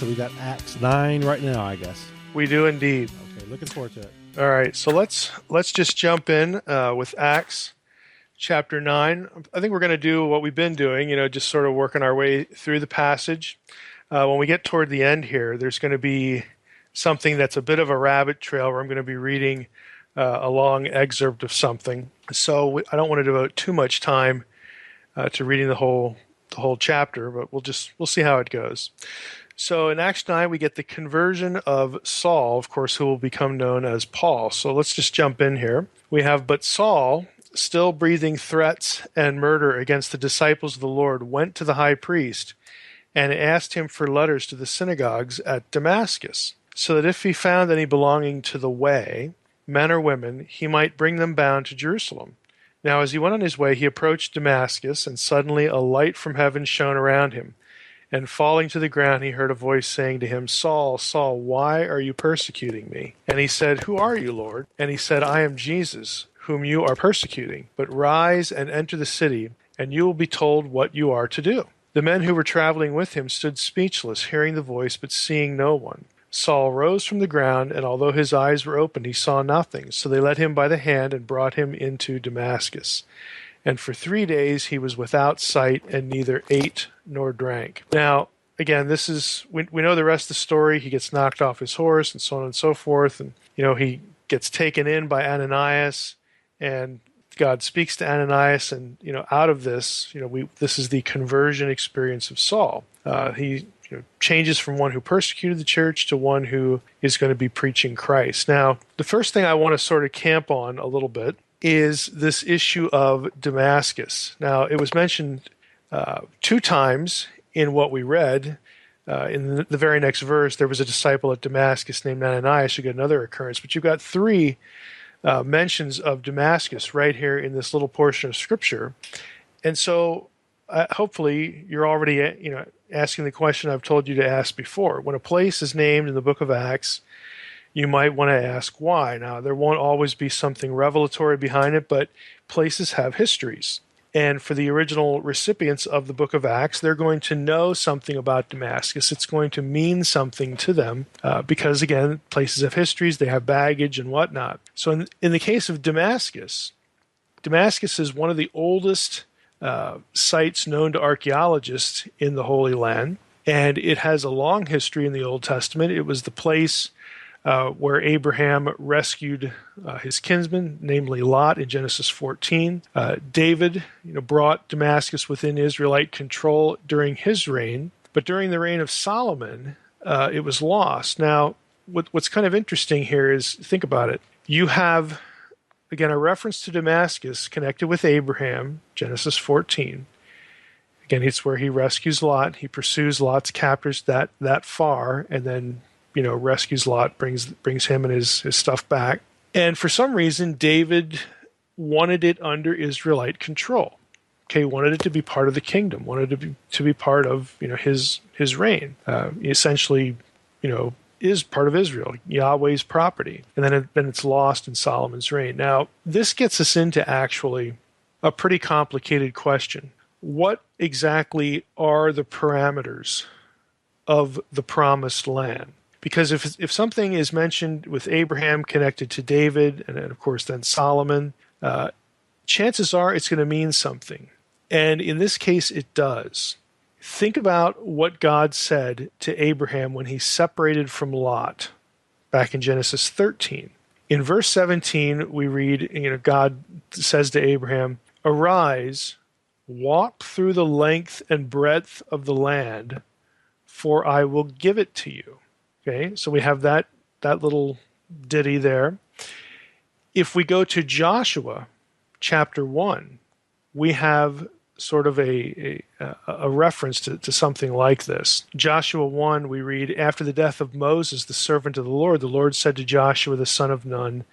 So we got Acts 9 right now, I guess. We do indeed. Okay, looking forward to it. All right, so let's just jump in with Acts chapter 9. I think we're going to do what we've been doing, just sort of working our way through the passage. When we get toward the end here, there's going to be something that's a bit of a rabbit trail where I'm going to be reading a long excerpt of something. So I don't want to devote too much time to reading the whole chapter, but we'll see how it goes. So in Acts 9, we get the conversion of Saul, of course, who will become known as Paul. So let's just jump in here. We have, but Saul, still breathing threats and murder against the disciples of the Lord, went to the high priest and asked him for letters to the synagogues at Damascus, so that if he found any belonging to the way, men or women, he might bring them bound to Jerusalem. Now as he went on his way, he approached Damascus, and suddenly a light from heaven shone around him. And falling to the ground, he heard a voice saying to him, Saul, Saul, why are you persecuting me? And he said, Who are you, Lord? And he said, I am Jesus, whom you are persecuting. But rise and enter the city, and you will be told what you are to do. The men who were traveling with him stood speechless, hearing the voice, but seeing no one. Saul rose from the ground, and although his eyes were opened, he saw nothing. So they led him by the hand and brought him into Damascus. And for 3 days he was without sight and neither ate nor drank. Now, again, we know the rest of the story. He gets knocked off his horse and so on and so forth. And, he gets taken in by Ananias, and God speaks to Ananias. And, out of this, this is the conversion experience of Saul. He changes from one who persecuted the church to one who is going to be preaching Christ. Now, the first thing I want to sort of camp on a little bit is this issue of Damascus. Now, it was mentioned 2 times in what we read. In the very next verse, there was a disciple at Damascus named Ananias. You get another occurrence, but you've got 3 mentions of Damascus right here in this little portion of Scripture. And so, hopefully, you're already, asking the question I've told you to ask before. When a place is named in the book of Acts, you might want to ask why. Now, there won't always be something revelatory behind it, but places have histories. And for the original recipients of the book of Acts, they're going to know something about Damascus. It's going to mean something to them because, again, places have histories, they have baggage and whatnot. So in the case of Damascus, Damascus is one of the oldest sites known to archaeologists in the Holy Land, and it has a long history in the Old Testament. It was the place where Abraham rescued his kinsman, namely Lot, in Genesis 14. David, brought Damascus within Israelite control during his reign, but during the reign of Solomon, it was lost. Now, what's kind of interesting here is, think about it. You have, again, a reference to Damascus connected with Abraham, Genesis 14. Again, it's where he rescues Lot. He pursues Lot's captors that far, and then rescues Lot, brings him and his stuff back. And for some reason, David wanted it under Israelite control. Okay, wanted it to be part of the kingdom, wanted to be part of his reign. Essentially, is part of Israel, Yahweh's property. And then it's lost in Solomon's reign. Now, this gets us into actually a pretty complicated question. What exactly are the parameters of the promised land? Because if something is mentioned with Abraham connected to David, and of course then Solomon, chances are it's going to mean something. And in this case, it does. Think about what God said to Abraham when he separated from Lot back in Genesis 13. In verse 17, we read, God says to Abraham, Arise, walk through the length and breadth of the land, for I will give it to you. Okay, so we have that little ditty there. If we go to Joshua chapter 1, we have sort of a reference to something like this. Joshua 1, we read, After the death of Moses, the servant of the Lord said to Joshua the son of Nun,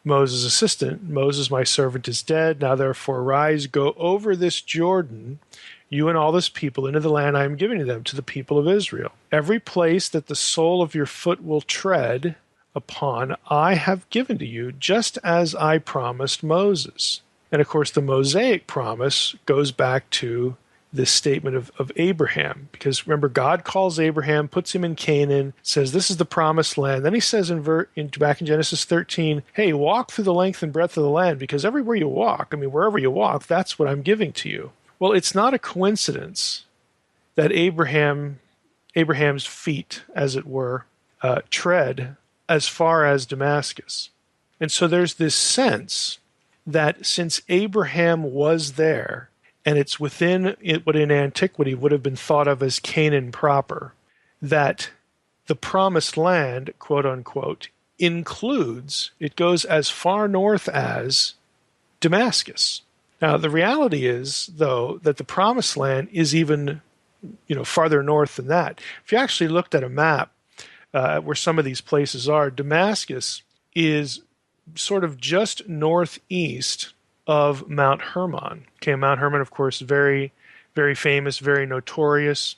Moses' assistant, Moses, my servant, is dead. Now therefore rise, go over this Jordan, you and all this people, into the land I am giving to them, to the people of Israel. Every place that the sole of your foot will tread upon, I have given to you, just as I promised Moses. And of course, the Mosaic promise goes back to this statement of Abraham. Because remember, God calls Abraham, puts him in Canaan, says this is the promised land. Then he says back in Genesis 13, hey, walk through the length and breadth of the land, because everywhere you walk, wherever you walk, that's what I'm giving to you. Well, it's not a coincidence that Abraham's feet, as it were, tread as far as Damascus. And so there's this sense that since Abraham was there, and it's within what in antiquity would have been thought of as Canaan proper, that the promised land, quote unquote, includes, it goes as far north as Damascus. Now, the reality is, though, that the promised land is even farther north than that. If you actually looked at a map where some of these places are, Damascus is sort of just northeast of Mount Hermon. Okay, Mount Hermon, of course, very, very famous, very notorious.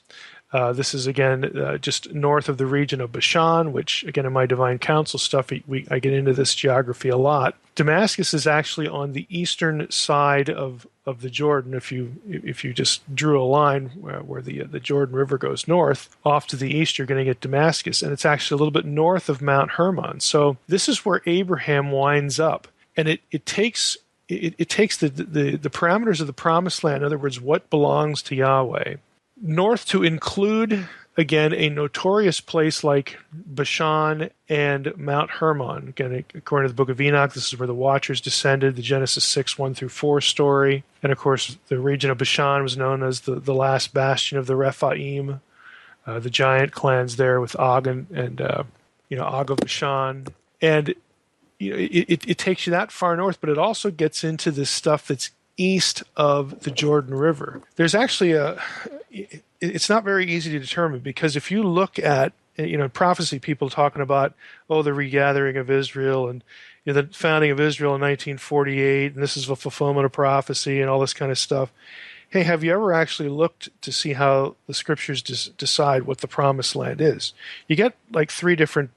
This is, again, just north of the region of Bashan, which, again, in my Divine Council stuff, I get into this geography a lot. Damascus is actually on the eastern side of the Jordan. If you just drew a line where the Jordan River goes north, off to the east, you're going to get Damascus. And it's actually a little bit north of Mount Hermon. So this is where Abraham winds up. And it takes the parameters of the promised land, in other words, what belongs to Yahweh, north to include, again, a notorious place like Bashan and Mount Hermon. Again, according to the book of Enoch, this is where the Watchers descended, the Genesis 6, 1-4 story. And, of course, the region of Bashan was known as the last bastion of the Rephaim, the giant clans there with Og and Og of Bashan. And it takes you that far north, but it also gets into this stuff that's east of the Jordan River. There's actually it's not very easy to determine, because if you look at, prophecy, people talking about, the regathering of Israel and the founding of Israel in 1948, and this is the fulfillment of prophecy and all this kind of stuff. Hey, have you ever actually looked to see how the scriptures decide what the promised land is? You get like three different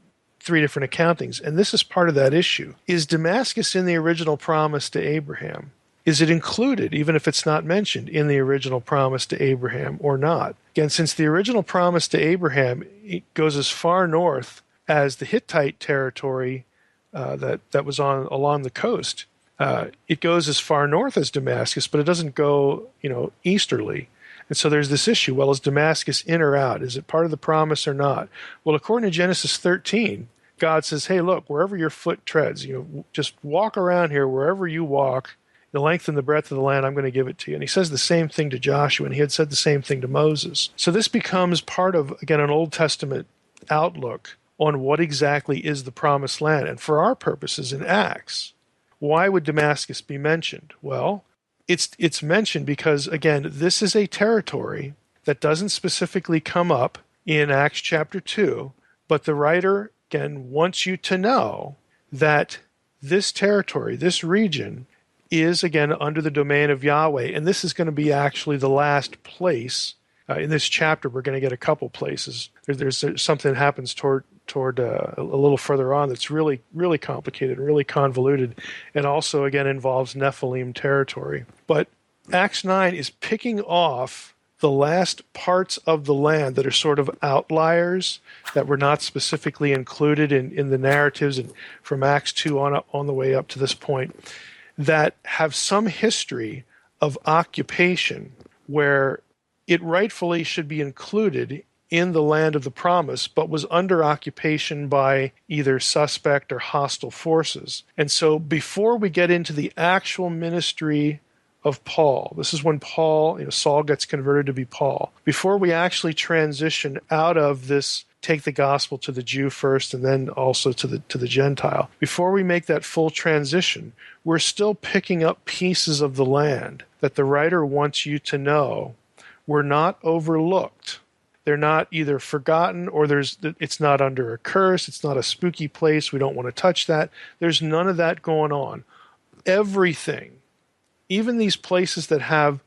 accountings, and this is part of that issue. Is Damascus in the original promise to Abraham? Is it included, even if it's not mentioned, in the original promise to Abraham or not? Again, since the original promise to Abraham, it goes as far north as the Hittite territory that was along the coast. It goes as far north as Damascus, but it doesn't go, easterly. And so there's this issue. Well, is Damascus in or out? Is it part of the promise or not? Well, according to Genesis 13, God says, hey, look, wherever your foot treads, just walk around here, wherever you walk, the length and the breadth of the land, I'm going to give it to you. And he says the same thing to Joshua, and he had said the same thing to Moses. So this becomes part of, again, an Old Testament outlook on what exactly is the promised land. And for our purposes in Acts, why would Damascus be mentioned? Well, it's mentioned because, again, this is a territory that doesn't specifically come up in Acts chapter 2, but the writer, again, wants you to know that this territory, this region, is, again, under the domain of Yahweh. And this is going to be actually the last place. In this chapter, we're going to get a couple places. There's something that happens toward a little further on that's really, really complicated, really convoluted, and also, again, involves Nephilim territory. But Acts 9 is picking off the last parts of the land that are sort of outliers, that were not specifically included in the narratives and from Acts 2 on the way up to this point, that have some history of occupation where it rightfully should be included in the land of the promise, but was under occupation by either suspect or hostile forces. And so before we get into the actual ministry of Paul, this is when Saul gets converted to be Paul. Before we actually transition out of this, take the gospel to the Jew first and then also to the Gentile, before we make that full transition, we're still picking up pieces of the land that the writer wants you to know were not overlooked. They're not either forgotten or it's not under a curse. It's not a spooky place. We don't want to touch that. There's none of that going on. Everything, even these places that have,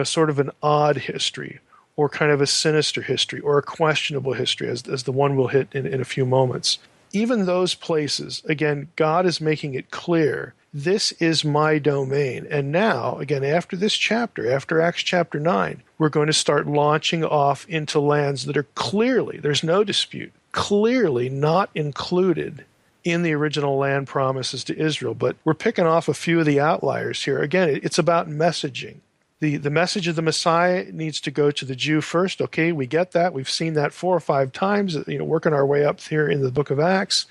sort of an odd history or kind of a sinister history or a questionable history, as the one we'll hit in a few moments, even those places, again, God is making it clear This is my domain. And now, again, after this chapter, after Acts chapter 9, we're going to start launching off into lands that are clearly, there's no dispute, clearly not included in the original land promises to Israel. But we're picking off a few of the outliers here. Again, it's about messaging. The message of the Messiah needs to go to the Jew first. Okay, we get that. We've seen that 4 or 5 times, working our way up here in the book of Acts.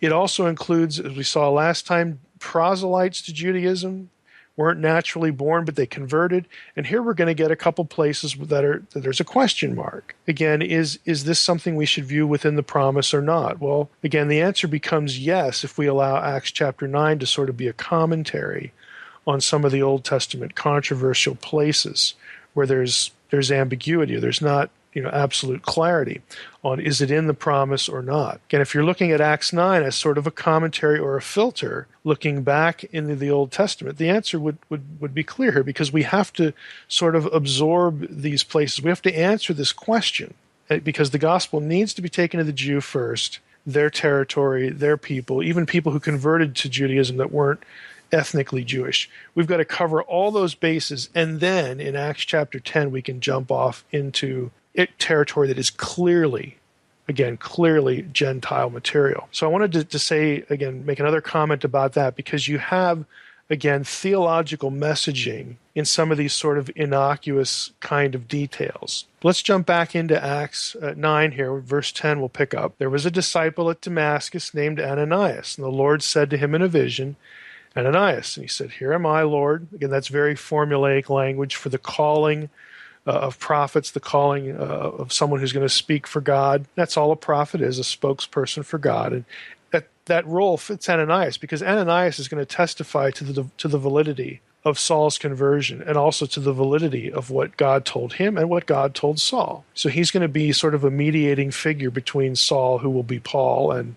It also includes, as we saw last time, proselytes to Judaism, weren't naturally born, but they converted. And here we're going to get a couple places that there's a question mark. Again, is this something we should view within the promise or not? Well, again, the answer becomes yes if we allow Acts chapter 9 to sort of be a commentary on some of the Old Testament controversial places where there's ambiguity, or there's not absolute clarity on is it in the promise or not. Again, if you're looking at Acts 9 as sort of a commentary or a filter looking back into the Old Testament, the answer would be clear here, because we have to sort of absorb these places. We have to answer this question, because the gospel needs to be taken to the Jew first, their territory, their people, even people who converted to Judaism that weren't ethnically Jewish. We've got to cover all those bases, and then in Acts chapter 10 we can jump off into territory that is clearly Gentile material. So I wanted to say, again, make another comment about that, because you have, again, theological messaging in some of these sort of innocuous kind of details. Let's jump back into Acts 9 here. Verse 10 we'll pick up. There was a disciple at Damascus named Ananias, and the Lord said to him in a vision, Ananias. And he said, Here am I, Lord. Again, that's very formulaic language for the calling of prophets, the calling of someone who's going to speak for God. That's all a prophet is, a spokesperson for God. And that role fits Ananias, because Ananias is going to testify to the validity of Saul's conversion, and also to the validity of what God told him and what God told Saul. So he's going to be sort of a mediating figure between Saul, who will be Paul, and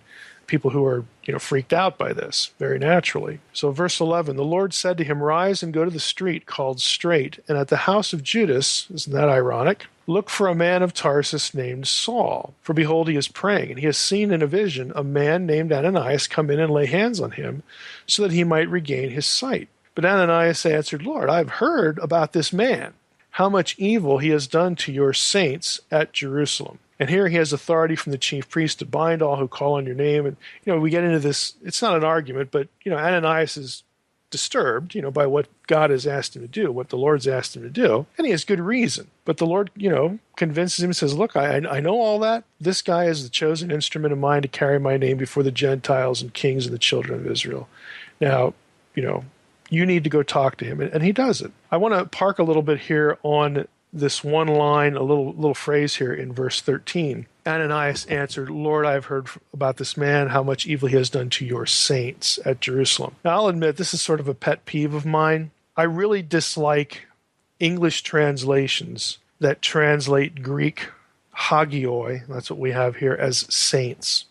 people who are freaked out by this very naturally. So verse 11, the Lord said to him, Rise and go to the street called Straight, and at the house of Judas, isn't that ironic, look for a man of Tarsus named Saul. For behold, he is praying, and he has seen in a vision a man named Ananias come in and lay hands on him, so that he might regain his sight. But Ananias answered, Lord, I have heard about this man, how much evil he has done to your saints at Jerusalem. And here he has authority from the chief priest to bind all who call on your name. And, we get into this, it's not an argument, but, Ananias is disturbed, by what God has asked him to do, what the Lord's asked him to do. And he has good reason. But the Lord, convinces him and says, look, I know all that. This guy is the chosen instrument of mine to carry my name before the Gentiles and kings and the children of Israel. Now, you need to go talk to him. And he does it. I want to park a little bit here on this one line, a little phrase here in verse 13. Ananias answered, Lord, I have heard about this man, how much evil he has done to your saints at Jerusalem. Now, I'll admit, this is sort of a pet peeve of mine. I really dislike English translations that translate Greek hagioi, that's what we have here, as saints.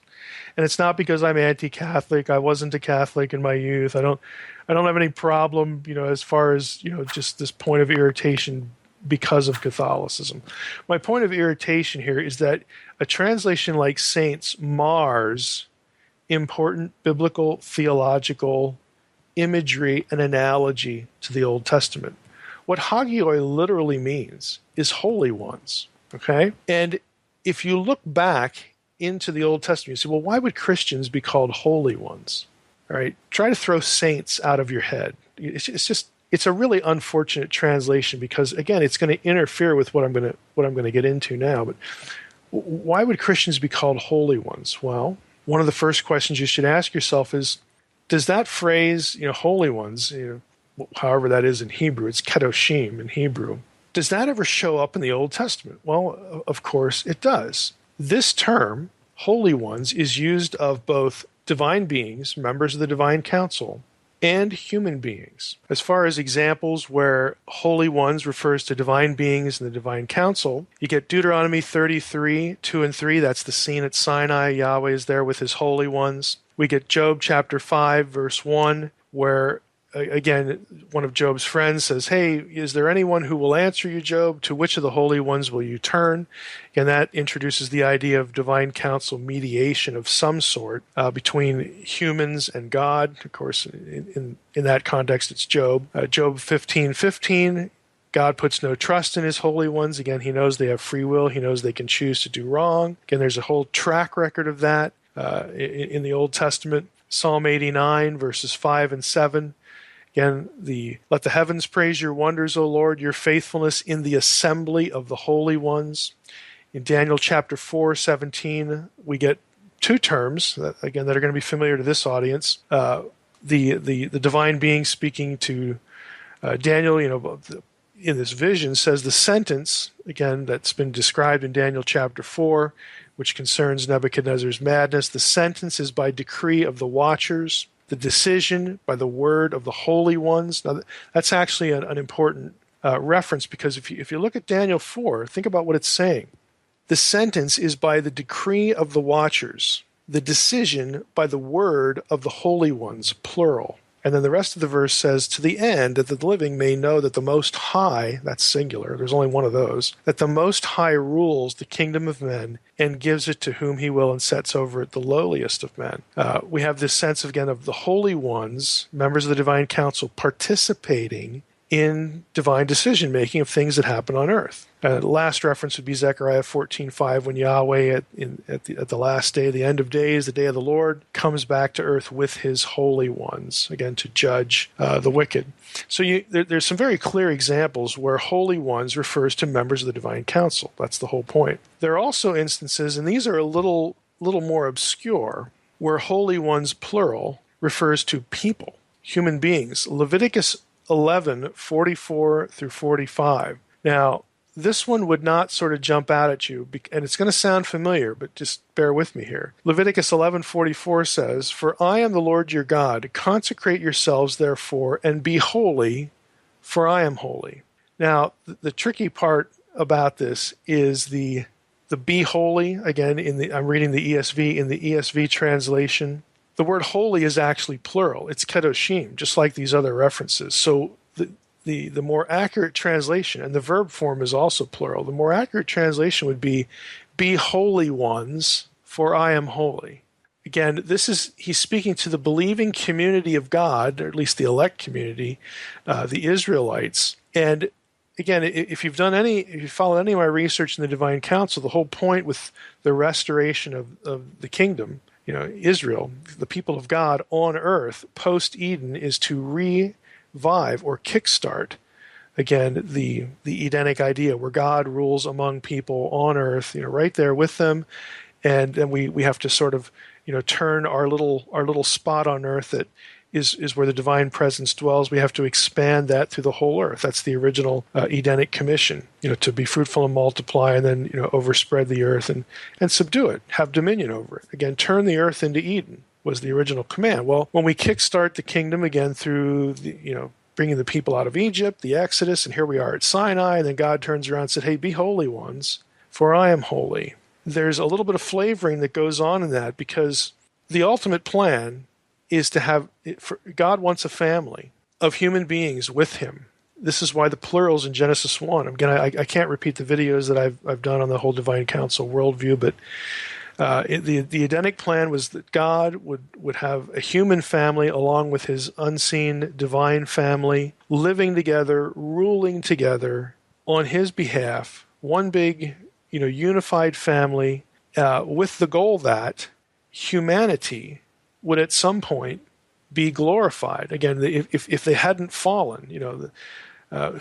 And it's not because I'm anti-Catholic. I wasn't a Catholic in my youth. I don't have any problem, as far as, just this point of irritation because of Catholicism. My point of irritation here is that a translation like saints mars important biblical, theological imagery and analogy to the Old Testament. What hagioi literally means is holy ones, okay? And if you look back into the Old Testament, you say, well, why would Christians be called holy ones? All right, try to throw saints out of your head. It's a really unfortunate translation, because again, it's going to interfere with what I'm going to get into now. But why would Christians be called holy ones? Well, one of the first questions you should ask yourself is, does that phrase, holy ones, however that is in Hebrew, it's kedoshim in Hebrew, does that ever show up in the Old Testament? Well, of course it does. This term, holy ones, is used of both divine beings, members of the divine council, and human beings. As far as examples where holy ones refers to divine beings and the divine council, you get Deuteronomy 33, 2 and 3. That's the scene at Sinai. Yahweh is there with his holy ones. We get Job chapter 5, verse 1, where again, one of Job's friends says, hey, is there anyone who will answer you, Job? To which of the holy ones will you turn? And that introduces the idea of divine counsel mediation of some sort between humans and God. Of course, in that context, it's Job. Job 15:15. God puts no trust in his holy ones. Again, he knows they have free will. He knows they can choose to do wrong. Again, there's a whole track record of that in the Old Testament. Psalm 89, verses 5 and 7. Again, let the heavens praise your wonders, O Lord, your faithfulness in the assembly of the holy ones. In Daniel chapter 4:17, we get two terms, that are going to be familiar to this audience. The divine being speaking to Daniel, in this vision, says the sentence, again, that's been described in Daniel chapter 4, which concerns Nebuchadnezzar's madness. The sentence is by decree of the watchers, the decision by the word of the holy ones. Now, that's actually an important reference, because if you look at Daniel 4, think about what it's saying. The sentence is by the decree of the watchers, the decision by the word of the holy ones, plural. And then the rest of the verse says, to the end that the living may know that the Most High, that's singular, there's only one of those, that the Most High rules the kingdom of men and gives it to whom he will and sets over it the lowliest of men. We have this sense, again, of the holy ones, members of the divine council, participating in divine decision-making of things that happen on earth. The last reference would be Zechariah 14:5, when Yahweh at the last day, the end of days, the day of the Lord, comes back to earth with his holy ones, again, to judge the wicked. So there's some very clear examples where holy ones refers to members of the divine council. That's the whole point. There are also instances, and these are a little more obscure, where holy ones, plural, refers to people, human beings. Leviticus 11:44 through 45. Now, this one would not sort of jump out at you, and it's going to sound familiar, but just bear with me here. Leviticus 11:44 says, for I am the Lord your God. Consecrate yourselves, therefore, and be holy, for I am holy. Now, the tricky part about this is the be holy. Again, I'm reading the ESV. In the ESV translation, the word holy is actually plural. It's kedoshim, just like these other references. So the more accurate translation, and the verb form is also plural, the more accurate translation would be holy ones, for I am holy. Again, he's speaking to the believing community of God, or at least the elect community, the Israelites. And again, if you followed any of my research in the divine council, the whole point with the restoration of the kingdom, Israel, the people of God on earth post-Eden, is to revive or kickstart, again, the Edenic idea where God rules among people on earth, right there with them. And then we have to sort of, turn our little spot on earth that is where the divine presence dwells. We have to expand that through the whole earth. That's the original Edenic commission, to be fruitful and multiply, and then, overspread the earth and subdue it, have dominion over it. Again, turn the earth into Eden was the original command. Well, when we kickstart the kingdom again through bringing the people out of Egypt, the Exodus, and here we are at Sinai, and then God turns around and said, hey, be holy ones, for I am holy. There's a little bit of flavoring that goes on in that, because the ultimate plan is to have, God wants a family of human beings with him. This is why the plurals in Genesis 1. Again, I can't repeat the videos that I've done on the whole divine council worldview, but the Edenic plan was that God would have a human family along with his unseen divine family, living together, ruling together on his behalf, one big, unified family, with the goal that humanity would at some point be glorified. Again, if they hadn't fallen,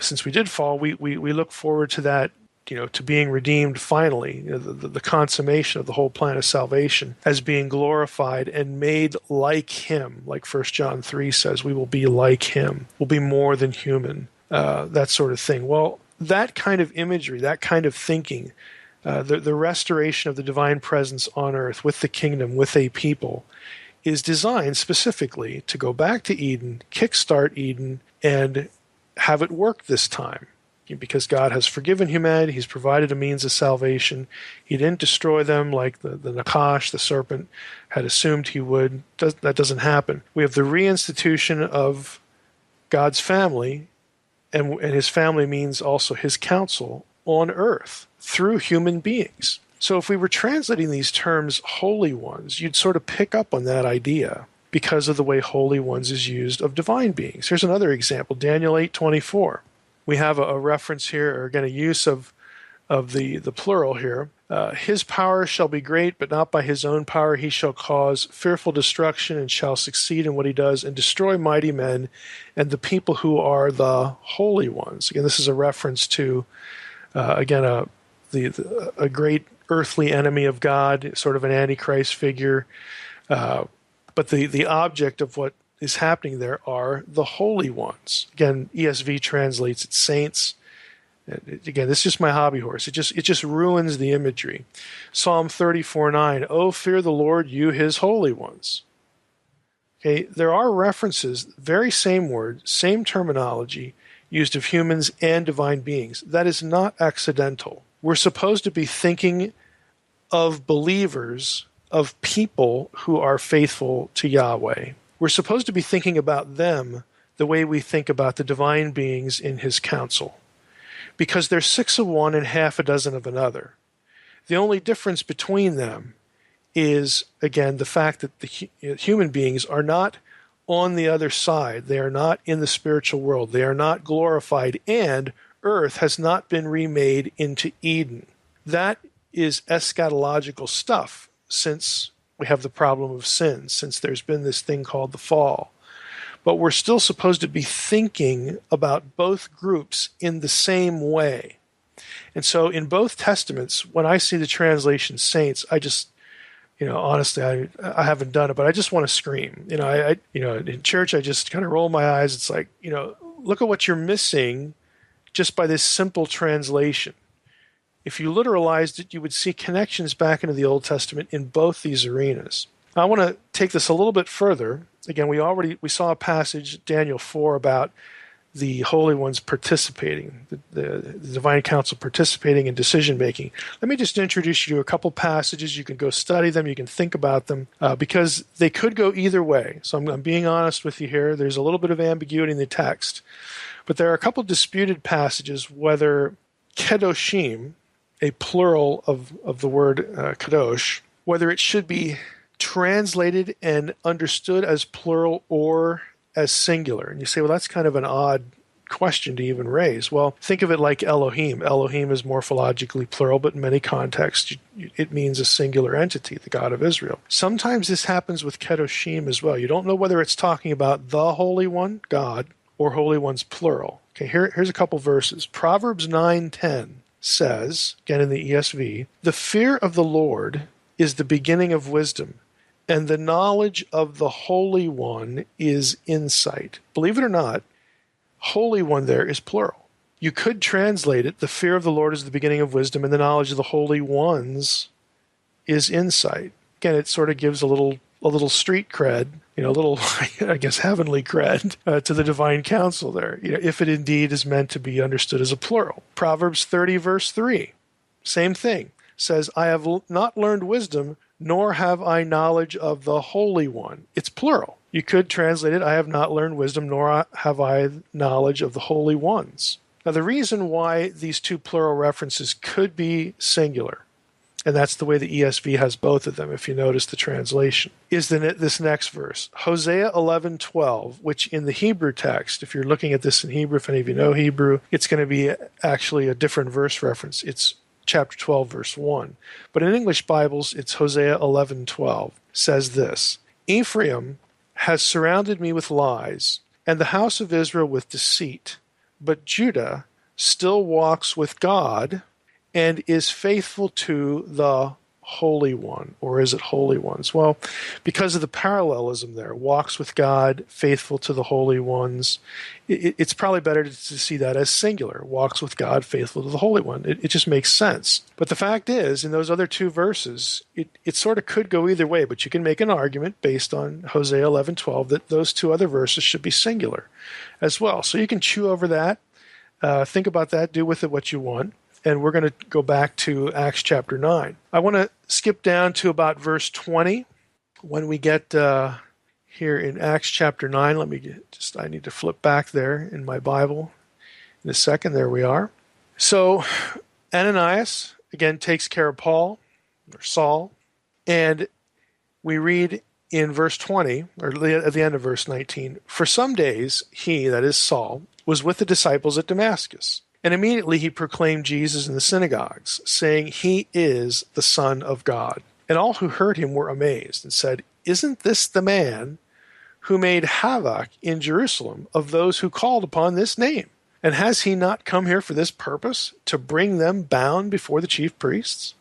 since we did fall, we look forward to that, to being redeemed finally, the consummation of the whole plan of salvation as being glorified and made like him. Like 1 John 3 says, we will be like him. We'll be more than human, that sort of thing. Well, that kind of imagery, that kind of thinking, the restoration of the divine presence on earth with the kingdom, with a people, is designed specifically to go back to Eden, kickstart Eden, and have it work this time. Because God has forgiven humanity, he's provided a means of salvation. He didn't destroy them like the Nakash, the serpent, had assumed he would. That doesn't happen. We have the reinstitution of God's family, and his family means also his counsel on earth through human beings. So if we were translating these terms holy ones, you'd sort of pick up on that idea because of the way holy ones is used of divine beings. Here's another example, Daniel 8:24. We have a reference here, or again, a use of the plural here. His power shall be great, but not by his own power. He shall cause fearful destruction and shall succeed in what he does and destroy mighty men and the people who are the holy ones. Again, this is a reference to, a great earthly enemy of God, sort of an antichrist figure. But the object of what is happening there are the holy ones. Again, ESV translates it saints. Again, this is just my hobby horse. It just ruins the imagery. Psalm 34:9, "Oh, fear the Lord, you his holy ones." Okay, there are references, very same word, same terminology, used of humans and divine beings. That is not accidental. We're supposed to be thinking of believers, of people who are faithful to Yahweh. We're supposed to be thinking about them the way we think about the divine beings in his counsel, because they're 6 of one and half a dozen of another. The only difference between them is, again, the fact that the human beings are not on the other side. They are not in the spiritual world. They are not glorified, and earth has not been remade into Eden. That is eschatological stuff, since we have the problem of sin, since there's been this thing called the fall. But we're still supposed to be thinking about both groups in the same way. And so in both testaments, when I see the translation saints, I just, honestly, I haven't done it, but I just want to scream. In church, I just kind of roll my eyes. It's like, look at what you're missing just by this simple translation. If you literalized it, you would see connections back into the Old Testament in both these arenas. I want to take this a little bit further. Again, we saw a passage, Daniel 4, about the holy ones participating, the divine council participating in decision-making. Let me just introduce you to a couple passages. You can go study them. You can think about them, because they could go either way. So I'm being honest with you here. There's a little bit of ambiguity in the text. But there are a couple disputed passages whether kedoshim, a plural of the word kadosh, whether it should be translated and understood as plural or as singular. And you say, well, that's kind of an odd question to even raise. Well, think of it like Elohim. Elohim is morphologically plural, but in many contexts, it means a singular entity, the God of Israel. Sometimes this happens with kedoshim as well. You don't know whether it's talking about the Holy One, God, or Holy Ones, plural. Okay, here's a couple verses. Proverbs 9:10 says, again in the ESV, "The fear of the Lord is the beginning of wisdom, and the knowledge of the Holy One is insight." Believe it or not, Holy One there is plural. You could translate it, "The fear of the Lord is the beginning of wisdom, and the knowledge of the Holy Ones is insight." Again, it sort of gives a little street cred, a little, I guess, heavenly cred to the divine counsel there, if it indeed is meant to be understood as a plural. Proverbs 30, verse 3, same thing, says, "I have not learned wisdom, nor have I knowledge of the Holy One." It's plural. You could translate it, "I have not learned wisdom, nor have I knowledge of the Holy Ones." Now, the reason why these two plural references could be singular, and that's the way the ESV has both of them, if you notice the translation, is this next verse, Hosea 11:12, which in the Hebrew text, if you're looking at this in Hebrew, if any of you know Hebrew, it's going to be actually a different verse reference. It's chapter 12, verse 1. But in English Bibles, it's Hosea 11:12, says this, "Ephraim has surrounded me with lies, and the house of Israel with deceit, but Judah still walks with God and is faithful to the Holy One." Or is it Holy Ones? Well, because of the parallelism there, walks with God, faithful to the Holy Ones, it's probably better to see that as singular, walks with God, faithful to the Holy One. It just makes sense. But the fact is, in those other two verses, it sort of could go either way, but you can make an argument based on Hosea 11:12 that those two other verses should be singular as well. So you can chew over that, think about that, do with it what you want. And we're going to go back to Acts chapter 9. I want to skip down to about verse 20 when we get here in Acts chapter 9. I need to flip back there in my Bible in a second. There we are. So Ananias, again, takes care of Paul, or Saul, and we read in verse 20, or at the end of verse 19, for some days he, that is Saul, was with the disciples at Damascus. And immediately he proclaimed Jesus in the synagogues, saying, he is the Son of God. And all who heard him were amazed and said, isn't this the man who made havoc in Jerusalem of those who called upon this name? And has he not come here for this purpose, to bring them bound before the chief priests?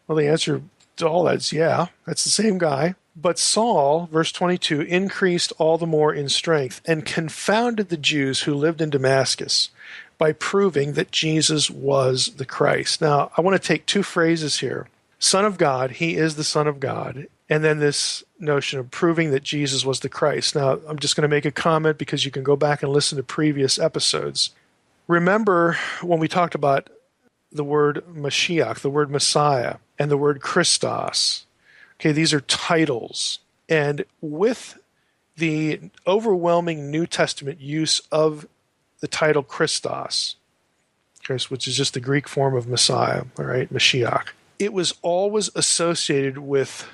Well, the answer to all that is, yeah, that's the same guy. But Saul, verse 22, increased all the more in strength and confounded the Jews who lived in Damascus by proving that Jesus was the Christ. Now, I want to take two phrases here. Son of God, he is the Son of God. And then this notion of proving that Jesus was the Christ. Now, I'm just going to make a comment because you can go back and listen to previous episodes. Remember when we talked about the word Mashiach, the word Messiah, and the word Christos. Okay, these are titles. And with the overwhelming New Testament use of the title Christos, okay, which is just the Greek form of Messiah, all right, Mashiach, it was always associated with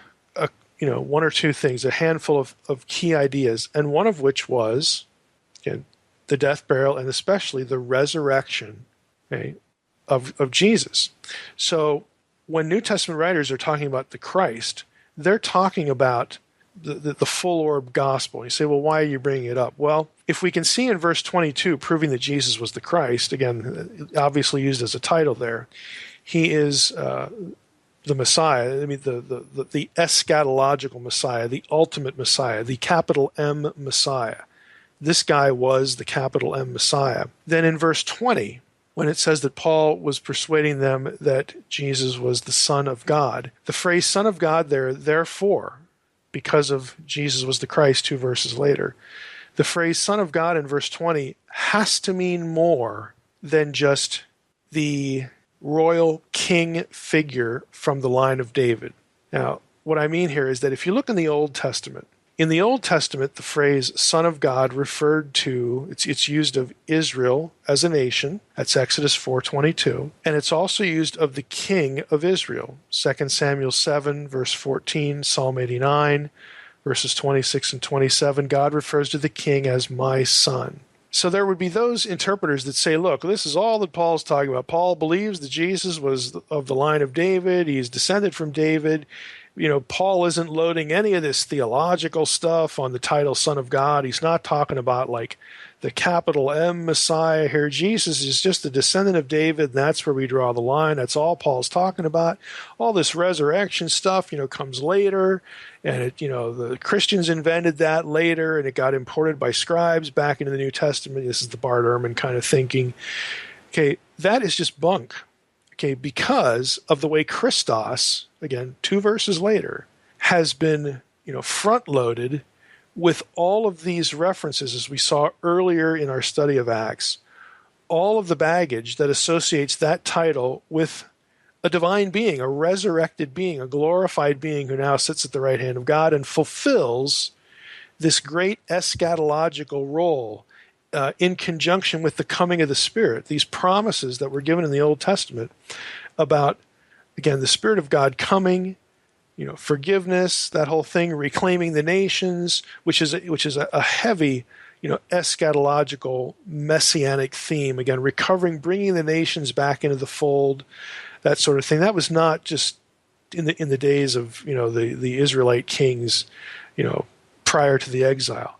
one or two things, a handful of key ideas, and one of which was, again, the death, burial, and especially the resurrection, okay, of Jesus. So when New Testament writers are talking about the Christ, they're talking about the full orb gospel. You say, well, why are you bringing it up? Well, if we can see in verse 22, proving that Jesus was the Christ, again, obviously used as a title there, he is the Messiah, I mean, the eschatological Messiah, the ultimate Messiah, the capital M Messiah. This guy was the capital M Messiah. Then in verse 20, when it says that Paul was persuading them that Jesus was the Son of God, the phrase Son of God there, therefore, because of Jesus was the Christ 2 verses later, the phrase Son of God in verse 20 has to mean more than just the royal king figure from the line of David. Now, what I mean here is that if you look in the Old Testament, the phrase Son of God referred to, it's used of Israel as a nation. That's Exodus 4:22. And it's also used of the king of Israel. 2 Samuel 7, verse 14, Psalm 89, verses 26 and 27. God refers to the king as my son. So there would be those interpreters that say, look, this is all that Paul's talking about. Paul believes that Jesus was of the line of David. He's descended from David. Paul isn't loading any of this theological stuff on the title Son of God. He's not talking about like the capital M Messiah here. Jesus is just a descendant of David, and that's where we draw the line. That's all Paul's talking about. All this resurrection stuff, comes later, and the Christians invented that later, and it got imported by scribes back into the New Testament. This is the Bart Ehrman kind of thinking. Okay, that is just bunk. Okay, because of the way Christos, again, 2 verses later, has been, front-loaded with all of these references, as we saw earlier in our study of Acts, all of the baggage that associates that title with a divine being, a resurrected being, a glorified being who now sits at the right hand of God and fulfills this great eschatological role in conjunction with the coming of the Spirit, these promises that were given in the Old Testament about, again, the Spirit of God coming, forgiveness, that whole thing, reclaiming the nations, which is a heavy, eschatological, messianic theme. Again, recovering, bringing the nations back into the fold, that sort of thing. That was not just in the days of the Israelite kings, prior to the exile.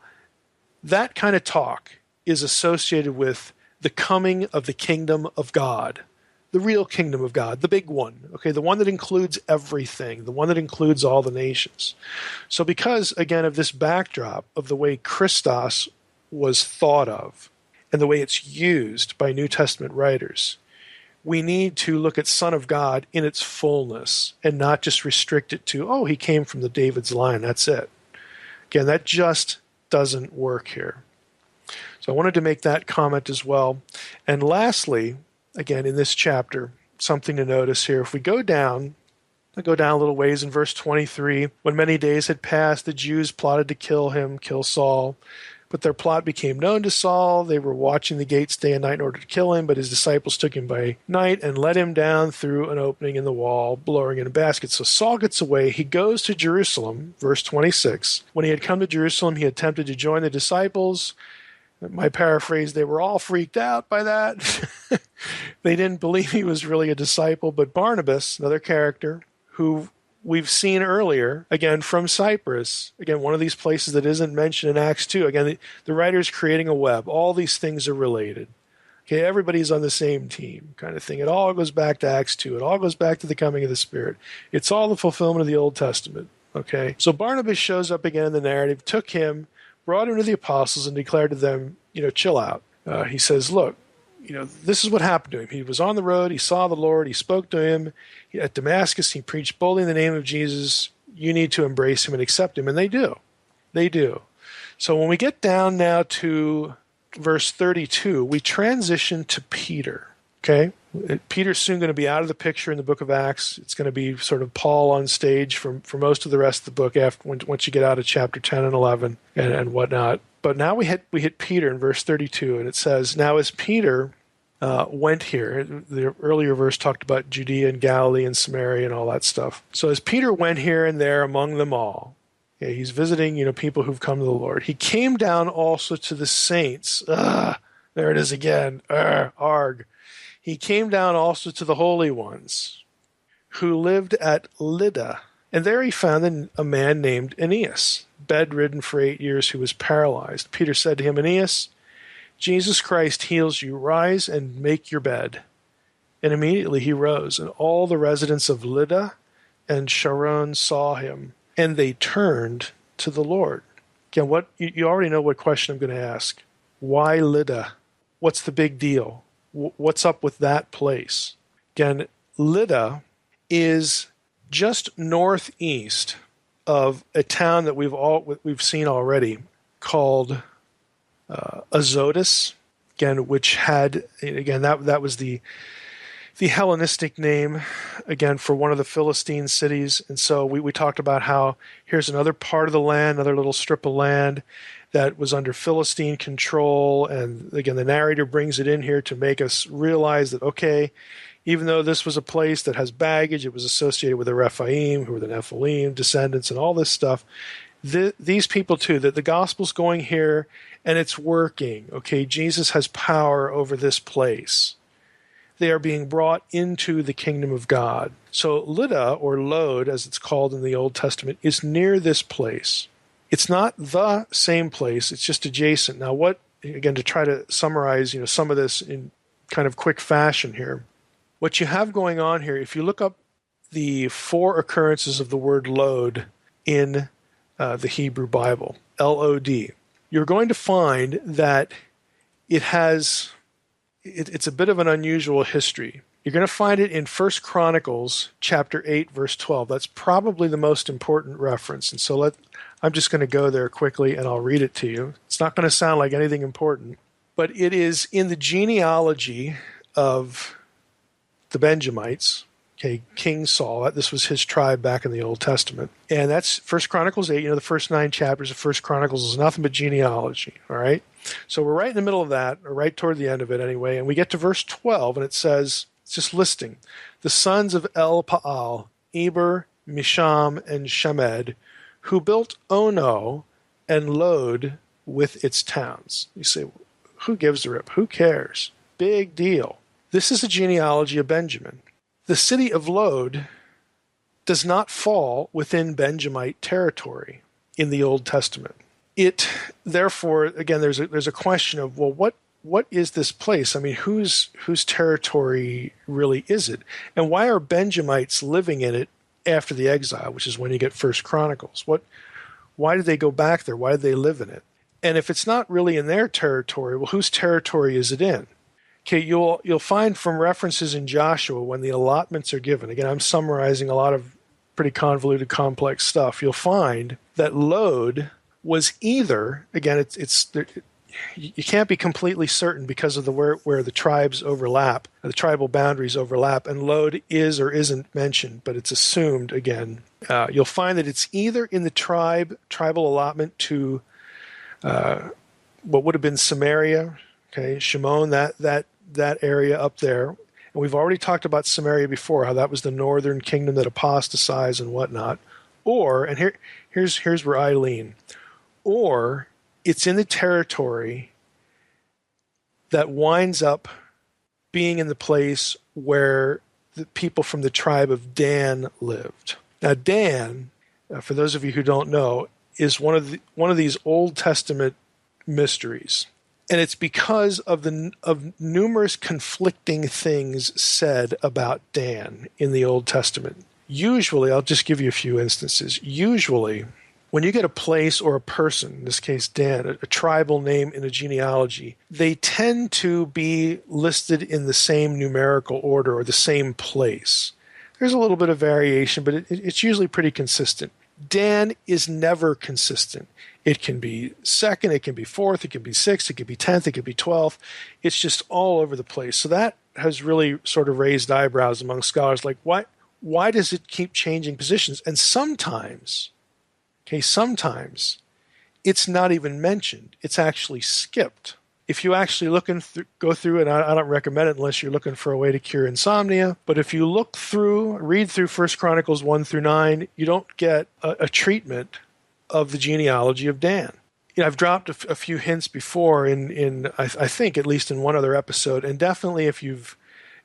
That kind of talk is associated with the coming of the kingdom of God, the real kingdom of God, the big one, okay, the one that includes everything, the one that includes all the nations. So because, again, of this backdrop of the way Christos was thought of and the way it's used by New Testament writers, we need to look at Son of God in its fullness and not just restrict it to, he came from the David's line, that's it. Again, that just doesn't work here. So I wanted to make that comment as well. And lastly, again, in this chapter, something to notice here. If we go down, I go down a little ways in verse 23. When many days had passed, the Jews plotted to kill Saul. But their plot became known to Saul. They were watching the gates day and night in order to kill him, but his disciples took him by night and let him down through an opening in the wall, lowering in a basket. So Saul gets away. He goes to Jerusalem, verse 26. When he had come to Jerusalem, he attempted to join the disciples. My paraphrase, they were all freaked out by that. They didn't believe he was really a disciple. But Barnabas, another character, who we've seen earlier, again, from Cyprus, again, one of these places that isn't mentioned in Acts 2. Again, the writer's creating a web. All these things are related. Okay, everybody's on the same team kind of thing. It all goes back to Acts 2. It all goes back to the coming of the Spirit. It's all the fulfillment of the Old Testament. Okay, so Barnabas shows up again in the narrative, took him, brought him to the apostles, and declared to them, chill out. He says, look, this is what happened to him. He was on the road. He saw the Lord. He spoke to him. At Damascus, he preached boldly in the name of Jesus. You need to embrace him and accept him. And they do. They do. So when we get down now to verse 32, we transition to Peter. Okay? Peter's soon going to be out of the picture in the book of Acts. It's going to be sort of Paul on stage for most of the rest of the book once you get out of chapter 10 and 11 and whatnot. But now we hit Peter in verse 32, and it says, now as Peter went here, the earlier verse talked about Judea and Galilee and Samaria and all that stuff. So as Peter went here and there among them all, he's visiting, people who've come to the Lord. He came down also to the saints. There it is again. Arg. He came down also to the holy ones who lived at Lydda. And there he found a man named Ananias, bedridden for 8 years, who was paralyzed. Peter said to him, Ananias, Jesus Christ heals you. Rise and make your bed. And immediately he rose, and all the residents of Lydda and Sharon saw him, and they turned to the Lord. Again, you already know what question I'm going to ask. Why Lydda? What's the big deal? What's up with that place? Again, Lydda is just northeast of a town that we've seen already called Azotus. Again, which had that was the Hellenistic name again for one of the Philistine cities. And so we talked about how here's another part of the land, another little strip of land that was under Philistine control. And again, the narrator brings it in here to make us realize that, okay, even though this was a place that has baggage, it was associated with the Rephaim, who were the Nephilim descendants and all this stuff. These people too, that the gospel's going here and it's working. Okay, Jesus has power over this place. They are being brought into the kingdom of God. So Lydda, or Lod, as it's called in the Old Testament, is near this place. It's not the same place. It's just adjacent. Now, again, to try to summarize, some of this in kind of quick fashion here, what you have going on here, if you look up the 4 occurrences of the word Lod in the Hebrew Bible, Lod, you're going to find that it's a bit of an unusual history. You're going to find it in 1 Chronicles chapter 8, verse 12. That's probably the most important reference. And so I'm just going to go there quickly and I'll read it to you. It's not going to sound like anything important, but it is in the genealogy of the Benjamites, okay, King Saul. This was his tribe back in the Old Testament. And that's 1 Chronicles 8. The first 9 chapters of 1 Chronicles is nothing but genealogy, all right? So we're right in the middle of that, or right toward the end of it anyway, and we get to verse 12, and it says, it's just listing, the sons of El-Paal, Eber, Misham, and Shemed, who built Ono and Lod with its towns. You say, who gives a rip? Who cares? Big deal. This is a genealogy of Benjamin. The city of Lod does not fall within Benjamite territory in the Old Testament. It, therefore, again, there's a question of, well, what is this place? I mean, whose territory really is it? And why are Benjamites living in it after the exile, which is when you get First Chronicles? Why did they go back there? Why did they live in it? And if it's not really in their territory, well, whose territory is it in? Okay, you'll find from references in Joshua when the allotments are given. Again, I'm summarizing a lot of pretty convoluted, complex stuff. You'll find that Lod was either, again, you can't be completely certain because of where the tribes overlap, the tribal boundaries overlap, and Lod is or isn't mentioned, but it's assumed again. You'll find that it's either in the tribal allotment to what would have been Samaria, okay, Shimon, that area up there. And we've already talked about Samaria before, how that was the northern kingdom that apostatized and whatnot. Or, and here's where I lean, or it's in the territory that winds up being in the place where the people from the tribe of Dan lived. Now, Dan, for those of you who don't know, is one of these Old Testament mysteries. And it's because of numerous conflicting things said about Dan in the Old Testament. Usually, I'll just give you a few instances. Usually, when you get a place or a person, in this case Dan, a tribal name in a genealogy, they tend to be listed in the same numerical order or the same place. There's a little bit of variation, but it's usually pretty consistent. Dan is never consistent. It can be second, it can be fourth, it can be sixth, it can be 10th, it can be 12th. It's just all over the place. So that has really sort of raised eyebrows among scholars, like why does it keep changing positions? And sometimes it's not even mentioned. It's actually skipped. If you actually go through, and I don't recommend it unless you're looking for a way to cure insomnia, but if you read through 1 Chronicles 1 through 9, you don't get a treatment of the genealogy of Dan. I've dropped a few hints before I think at least in one other episode, and definitely if you've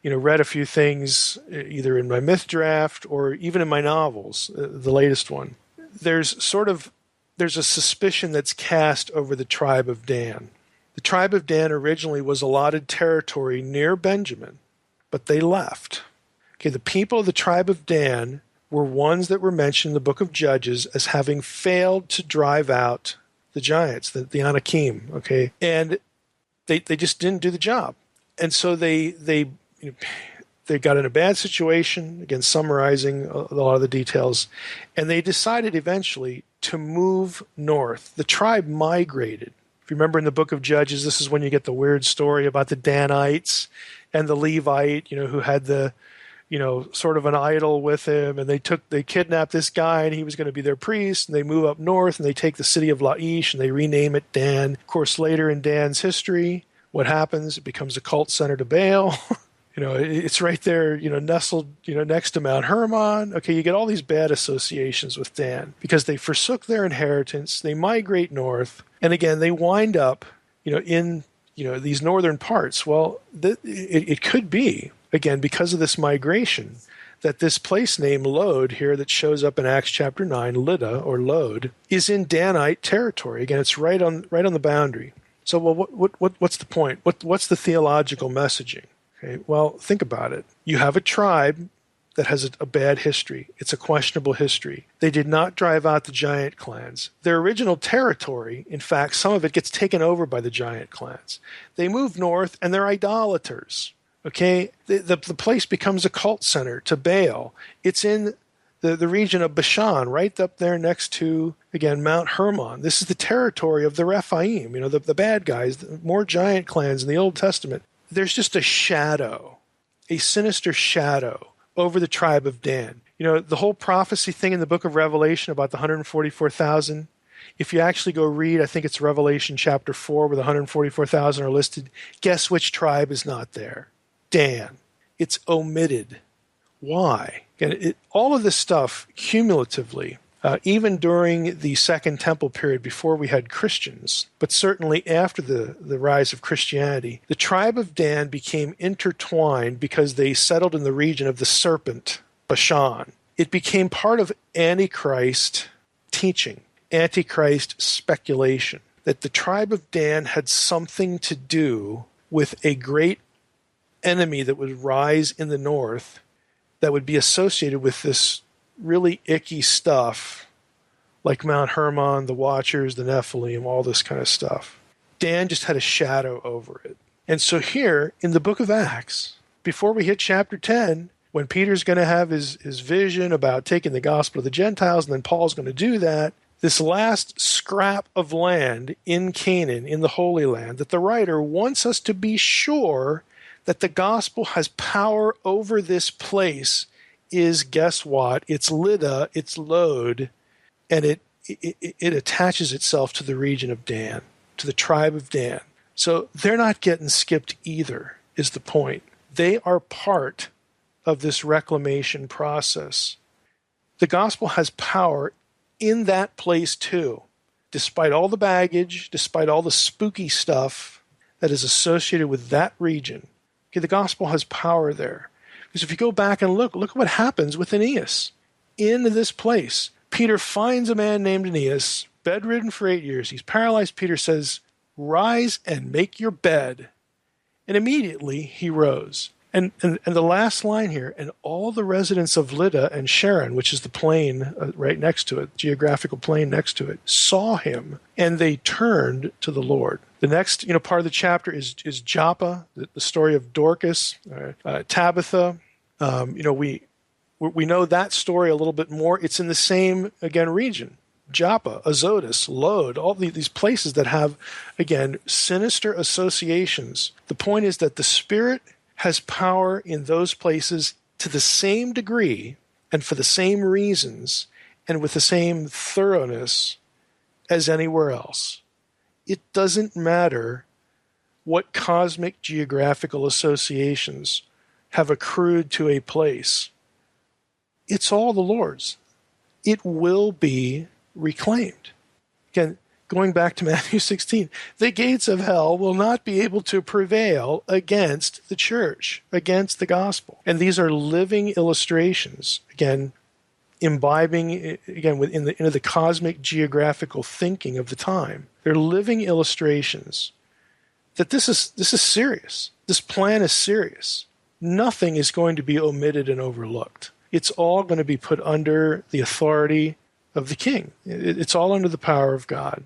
read a few things either in my myth draft or even in my novels, the latest one, there's a suspicion that's cast over the tribe of Dan. The tribe of Dan originally was allotted territory near Benjamin, but they left. Okay, the people of the tribe of Dan were ones that were mentioned in the book of Judges as having failed to drive out the giants, the Anakim, okay? And they just didn't do the job. And so they got in a bad situation, again, summarizing a lot of the details, and they decided eventually to move north. The tribe migrated. If you remember in the book of Judges, this is when you get the weird story about the Danites and the Levite, who had the, sort of an idol with him, and they kidnapped this guy, and he was going to be their priest, and they move up north, and they take the city of Laish, and they rename it Dan. Of course, later in Dan's history, what happens? It becomes a cult center to Baal. It's right there, nestled, next to Mount Hermon. Okay, you get all these bad associations with Dan because they forsook their inheritance. They migrate north, and again, they wind up, in, these northern parts. Well, it could be, again, because of this migration, that this place named Lod here that shows up in Acts chapter 9, Lydda or Lod, is in Danite territory. Again, it's right on the boundary. So, well, what's the point? What's the theological messaging? Okay, well, think about it. You have a tribe that has a bad history. It's a questionable history. They did not drive out the giant clans. Their original territory, in fact, some of it gets taken over by the giant clans. They move north, and they're idolaters. Okay, the place becomes a cult center to Baal. It's in the region of Bashan, right up there next to, again, Mount Hermon. This is the territory of the Rephaim, the bad guys, more giant clans in the Old Testament. There's just a shadow, a sinister shadow over the tribe of Dan. The whole prophecy thing in the book of Revelation about the 144,000, if you actually go read, I think it's Revelation chapter 4 where the 144,000 are listed, guess which tribe is not there? Dan. It's omitted. Why? And all of this stuff cumulatively, even during the Second Temple period before we had Christians, but certainly after the rise of Christianity, the tribe of Dan became intertwined because they settled in the region of the serpent, Bashan. It became part of Antichrist teaching, Antichrist speculation, that the tribe of Dan had something to do with a great enemy that would rise in the north that would be associated with this really icky stuff like Mount Hermon, the Watchers, the Nephilim, all this kind of stuff. Dan just had a shadow over it. And so here in the book of Acts, before we hit chapter 10, when Peter's going to have his vision about taking the gospel to the Gentiles, and then Paul's going to do that, this last scrap of land in Canaan, in the Holy Land, that the writer wants us to be sure that the gospel has power over this place is, guess what? It's Lydda, it's Lod, and it attaches itself to the region of Dan, to the tribe of Dan. So they're not getting skipped either, is the point. They are part of this reclamation process. The gospel has power in that place too, despite all the baggage, despite all the spooky stuff that is associated with that region. Okay, the gospel has power there. Because if you go back and look at what happens with Aeneas. In this place, Peter finds a man named Aeneas, bedridden for 8 years. He's paralyzed. Peter says, "Rise and make your bed." And immediately he rose. And the last line here, and all the residents of Lydda and Sharon, which is the plain right next to it, geographical plain next to it, saw him, and they turned to the Lord. The next part of the chapter is Joppa, the story of Dorcas, Tabitha. We know that story a little bit more. It's in the same, again, region. Joppa, Azotus, Lod, all these places that have, again, sinister associations. The point is that the Spirit has power in those places to the same degree and for the same reasons and with the same thoroughness as anywhere else. It doesn't matter what cosmic geographical associations have accrued to a place. It's all the Lord's. It will be reclaimed. Again, going back to Matthew 16, the gates of hell will not be able to prevail against the church, against the gospel. And these are living illustrations, again, imbibing, again, into the cosmic geographical thinking of the time. They're living illustrations that this is serious. This plan is serious. Nothing is going to be omitted and overlooked. It's all going to be put under the authority of the king. It's all under the power of God.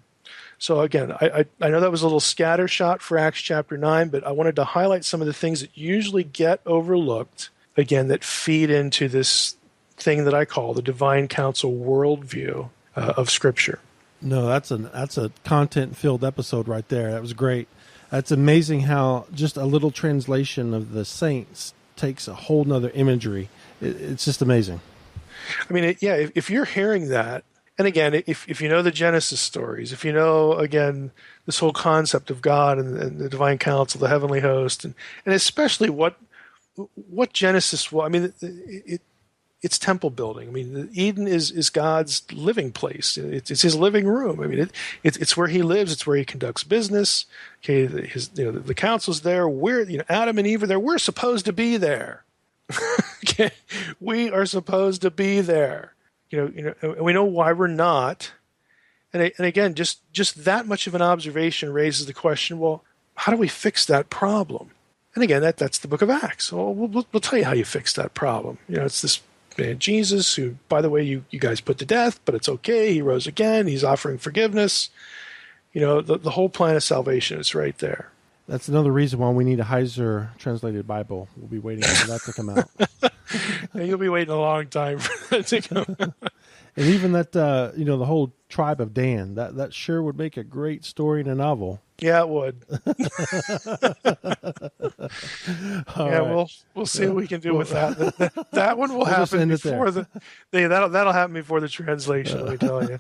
So again, I know that was a little scattershot for Acts chapter 9, but I wanted to highlight some of the things that usually get overlooked, again, that feed into this thing that I call the divine counsel worldview of Scripture. No, that's a content-filled episode right there. That was great. That's amazing how just a little translation of the saints takes a whole nother imagery. It's just amazing. I mean, if you're hearing that, and again, if you know the Genesis stories, if you know, again, this whole concept of God and the divine counsel, the heavenly host, and especially what Genesis was, I mean, it's temple building. I mean, Eden is God's living place. It's his living room. I mean, it's where he lives. It's where he conducts business. Okay, the council's there. Adam and Eve are there. We're supposed to be there. Okay, we are supposed to be there. And we know why we're not. And again, just that much of an observation raises the question: well, how do we fix that problem? And again, that's the book of Acts. So we'll tell you how you fix that problem. It's this man Jesus, who, by the way, you guys put to death, but it's okay. He rose again. He's offering forgiveness. The whole plan of salvation is right there. That's another reason why we need a Heiser translated Bible. We'll be waiting for that to come out. You'll be waiting a long time for that to come out. And even that, the whole tribe of Dan, that sure would make a great story in a novel. Yeah, it would. Right. We'll see what we can do with that. That one will happen before that'll happen before the translation. Let me tell you.